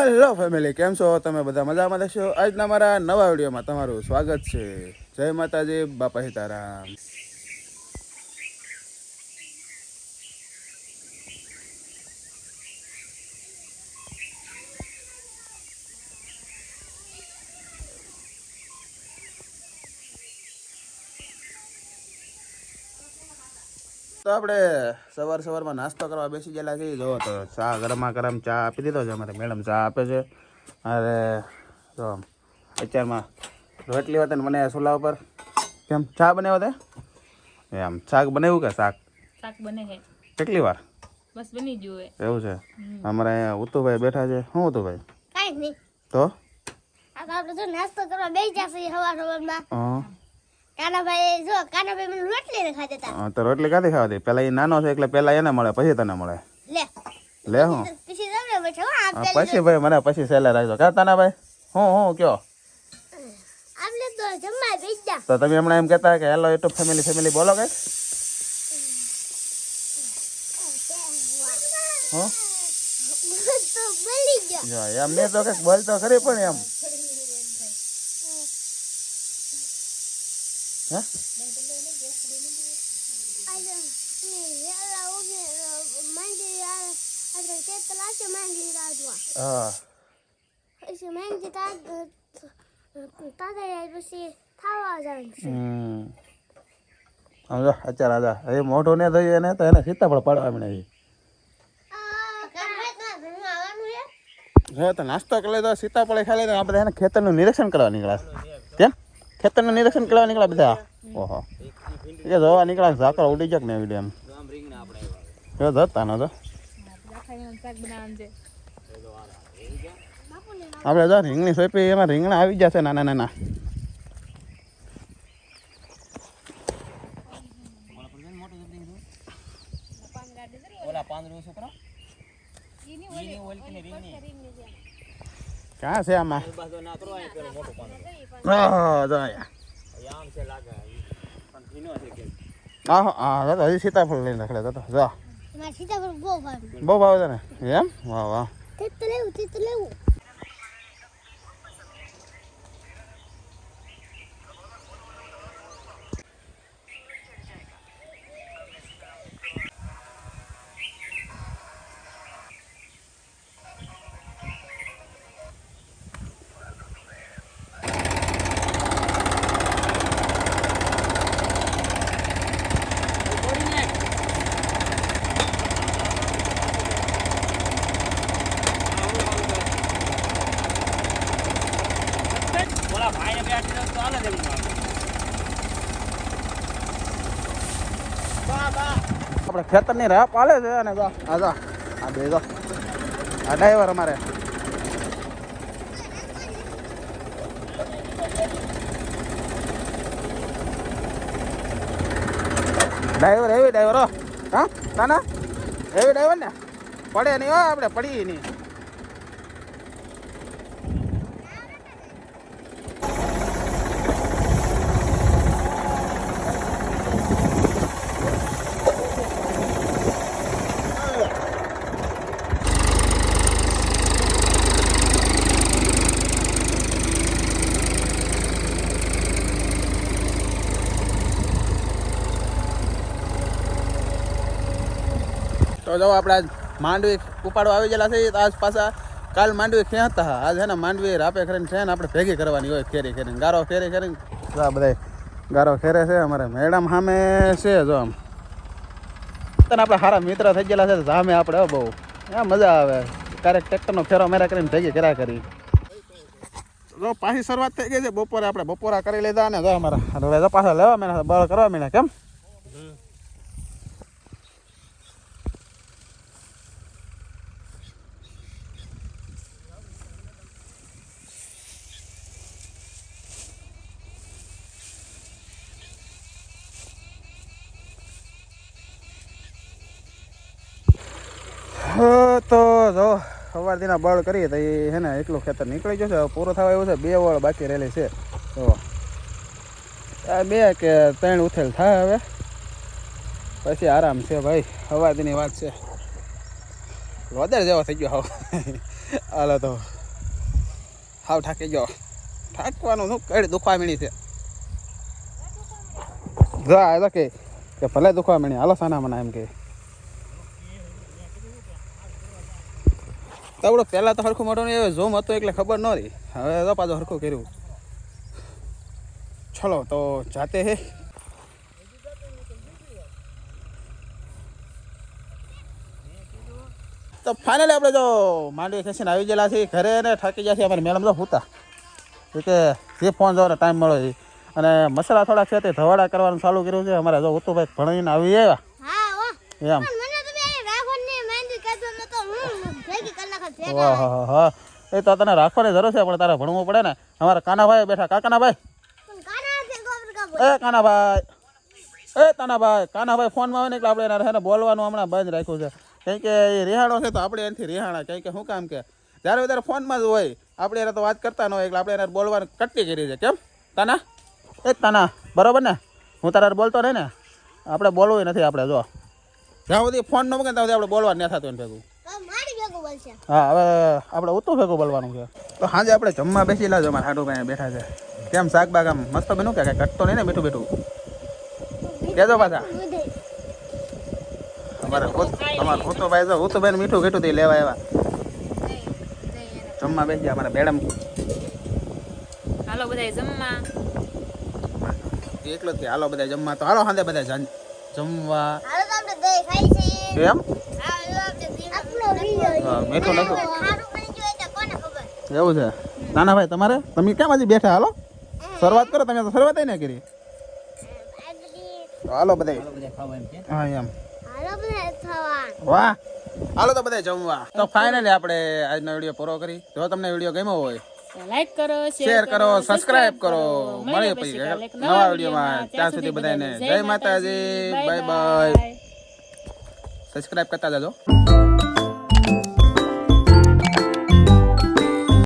Hello family, કેમ છો તમે? બધા મજામાં રહેશો? આજના મારા નવા વિડીયોમાં તમારું સ્વાગત છે. જય માતાજી, બાપા સીતારામ. તો આપણે સવારમાં નાસ્તો કરવા બેસી ગયેલા છીએ. જો તો ચા ગરમા ગરમ ચા આપી દીધો છે. અમારે મેડમ ચા આપે છે. અરે તો અત્યારમાં રોટલી હોત ને મને સુલા ઉપર કેમ ચા બનાવ્યો તે એમ શાક બનાવ્યું કે શાક બને છે કેટલી વાર બસ બની ગયું એવું છે. અમારે અહીંયા ઉતુભાઈ બેઠા છે. શું ઉતુભાઈ? કાઈ નહીં. તો આપણે જો નાસ્તો કરવા બેસી જશે સવારમાં. હા કાનાભાઈ મને રોટલી ને ખાઈ દેતા. તો રોટલી કાથી ખાવા દે? પેલા એ નાનો છે એટલે પેલા એને મળે પછી તને મળે. લે હું પછી તમને બેઠો પછી ભાઈ મને પછી સેલે રાખજો. કા તાના ભાઈ હું કયો આપણે તો જમવા બેસી જા. તો તમે હમણાં એમ કહેતા કે હેલો યુટ્યુબ ફેમિલી બોલો કઈ હું તો બોલી ગયો. જો એમ નહીં તો કઈક બોલતો ખરી પણ એમ હે આજે વેલા ઉગે માંડી આજે કે તલાશે માંડી રાજવા. હા પછી માંડી તાતા પછી ખાવા જાય છે. સમજો અચાર આજા એ મોઢું ને થઈએ ને તો એને સીતાફળ પાડવા મળે. જો તો નાસ્તો કરી લીધો, સીતાફળ ખાઈ લીધો. આપણે એને ખેતરનું નિરીક્ષણ કરવા નીકળ્યા. કેમ ખેતરનું નિરીક્ષણ કરવા નીકળ્યા બધા? ઓહો એ જોવા નીકળ્યા. ઝાકળ ઉડી જાય ને વિડીયો એમ જો જતા નો તો આપણે જો રીંગણી સોંપી એમાં રીંગણા આવી જશે નાના નાના. ક્યાં છે આમાં? હજી સીતાફળ લઈને રખડે તો જો મારા સીતાફળ બહુ ભાવે. બહુ ભાવે છે ને એમ? વાહ વાહ. તે તો લેવું. આપણે ખેતરની રાહ પાલે છે અને જો આ બે જો આ ડ્રાઈવર અમારે એવી ડ્રાઈવરો હા ના એવી ડ્રાઈવર ને પડે નહીં હો, આપણે પડીએ નહીં. તો જો આપણે આજ માંડવી ઉપાડવા આવી ગયેલા છે. આજ પાછા કાલ માંડવી ખેંચતા હા, આજ છે ને માંડવી રાપે કરીને છે ને આપણે ભેગી કરવાની હોય ખેરી ખેરીને ગારો ખેરી કરીને. આ બધા ગારો ખેરે છે. અમારે મેડમ સામે છે જો આમ તને આપણે સારા મિત્ર થઈ ગયેલા છે. સામે આપણે બહુ મજા આવે. ક્યારેક ટ્રેક્ટરનો ફેરો મેરા કરીને ભેગી કર્યા કરી. જો પાછી શરૂઆત થઈ ગઈ છે. બપોરે આપણે બપોરા કરી લીધા ને જો અમારા હવે જો પાછા લેવા માંડ્યા, બળ કરવા માંડ્યા. કેમ તો જો સવારથીના બળ કરીએ તો એ હે ને એટલું ખેતર નીકળી ગયું છે. પૂરો થવા એવું છે. 2 વળ બાકી રહેલી છે. તો આ 2 કે 3 ઉથેલ થાય હવે પછી આરામ છે ભાઈ. સવારથીની વાત છે. લોદર જેવો થઈ ગયો હવે હાલો તો હાવ થાકી ગયો થાકવાનું શું કઈ દુખવા મળી છે જા એ તો કે ભલે દુખવા મળી હાલો સાના મના એમ કે તવડો પહેલાં તો હરખું મોટું નહીં ઝૂમ હતું એટલે ખબર ન રહી હવે તો પાછું હરખું કર્યું ચલો તો જાતે હે તો ફાઇનલી આપણે જો માંડવી ખેંચીને આવી ગયેલા છીએ ઘરે ને થાકી ગયા છીએ અમારે મેડમ તો હુતા કે જે ફોન જવાનો ટાઈમ મળ્યો છે અને મસાલા થોડાક છે તે ધવાડા કરવાનું ચાલુ કર્યું છે અમારે જો ઉતુભાઈ ભણીને આવી આવ્યા હા ઓ એમ પણ મને તમે રાખવાની મહેંદી કાઢો નતો હું ભેગી કરી નાખત વાહ હા હા એ તો તને રાખવાની જરૂર છે પણ તારે ભણવું પડે ને અમારા કાનાભાઈ બેઠા કાકાનાભાઈ પણ કાના છે ગોબર કાબુ એ કાનાભાઈ એ કાનાભાઈ ફોનમાં આવે ને એટલે આપણે એને બોલવાનું હમણાં બંધ રાખ્યું છે કેમ કે એ રિહાણો છે તો આપણે એનાથી રિહાણા કેમ કે શું કામ કે જ્યારે વધારે ફોનમાં જ હોય આપણે એને તો વાત કરતા ન હોય એટલે આપણે એને બોલવાનું કટ્ટી કરી છે કેમ તાના એ તાના બરોબર ને હું તારા બોલતો નહીં ને આપણે બોલવું નથી આપણે જો જ્યાં સુધી ફોન ન મૂકે ત્યાં સુધી આપણે બોલવા ન થતું એને ભેગું તો મારી ભેગું બોલશે હા હવે આપણે ઉતું ભેગું બોલવાનું છે તો સાંજે આપણે જમવા બેસી લાજો અમારા હાડુભાઈ બેઠા છે કેમ શાક બાગ આમ મસ્ત બન્યું કે કટતો નહીં ને મીઠું મીઠું કેજો પાછા અમારે ઉતુભાઈ જો ઉતુભાઈ મીઠું ઘેટું થી લેવા આવ્યા જમવા બેસી ગયા અમારા મેડમ હાલો બધા જમવા એકલો જ હાલો બધા જમવા તો હાલો સાંજે બધા જમવા હાલો તો આપણે દહીં ખાઈ છે એમ હા આપણો વિડિયો હા, મીઠું નાખો સારું બની ગયું એટલે કોને ખબર એવું છે નાના ભાઈ તમારે તમે કેમ હજી બેઠા હાલો શરૂઆત કરો તમે તો શરૂઆત નહીં કરી તો હાલો બધા હા એમ હાલો બધા થવા વાહ હાલો તો બધા જમવા તો ફાઇનલી આપણે આજનો વિડીયો પૂરો કરી જો તમને વિડીયો ગમ્યો હોય લાઈક કરો શેર કરો સબસ્ક્રાઇબ કરો મળીએ પછી નવા વિડીયોમાં ત્યાં સુધી બધાને જય માતાજી બાય બાય સબસ્ક્રાઇબ કરતા જાજો